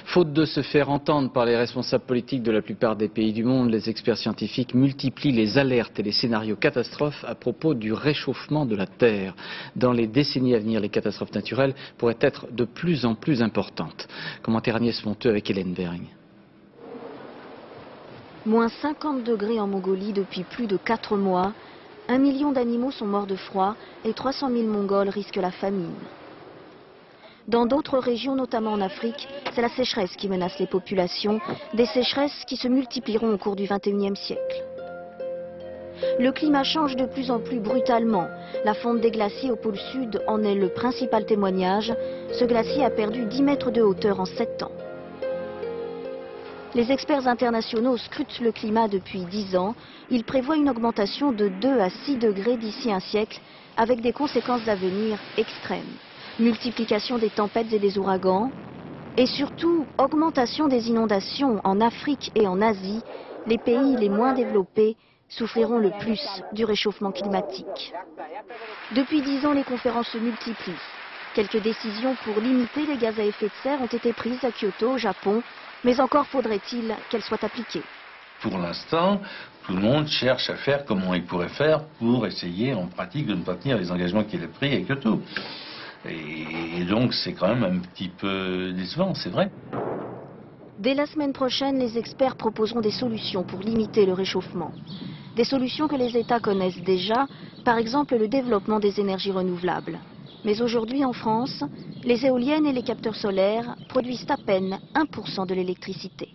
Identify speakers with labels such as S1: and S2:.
S1: Faute de se faire entendre par les responsables politiques de la plupart des pays du monde, les experts scientifiques multiplient les alertes et les scénarios catastrophes à propos du réchauffement de la Terre. Dans les décennies à venir, les catastrophes naturelles pourraient être de plus en plus importantes. Commentaire Agnès Monteux avec Hélène Bering.
S2: Moins 50 degrés en Mongolie depuis plus de 4 mois. 1 million d'animaux sont morts de froid et 300 000 Mongols risquent la famine. Dans d'autres régions, notamment en Afrique, c'est la sécheresse qui menace les populations, des sécheresses qui se multiplieront au cours du XXIe siècle. Le climat change de plus en plus brutalement. La fonte des glaciers au pôle sud en est le principal témoignage. Ce glacier a perdu 10 mètres de hauteur en 7 ans. Les experts internationaux scrutent le climat depuis 10 ans. Ils prévoient une augmentation de 2 à 6 degrés d'ici un siècle, avec des conséquences à venir extrêmes. Multiplication des tempêtes et des ouragans, et surtout augmentation des inondations en Afrique et en Asie. Les pays les moins développés souffriront le plus du réchauffement climatique. Depuis 10 ans, les conférences se multiplient. Quelques décisions pour limiter les gaz à effet de serre ont été prises à Kyoto, au Japon, mais encore faudrait-il qu'elles soient appliquées.
S3: Pour l'instant, tout le monde cherche à faire comment il pourrait faire pour essayer en pratique de ne pas tenir les engagements qu'il a pris à Kyoto. Et donc c'est quand même un petit peu décevant, c'est vrai.
S2: Dès la semaine prochaine, les experts proposeront des solutions pour limiter le réchauffement. Des solutions que les États connaissent déjà, par exemple le développement des énergies renouvelables. Mais aujourd'hui en France, les éoliennes et les capteurs solaires produisent à peine 1% de l'électricité.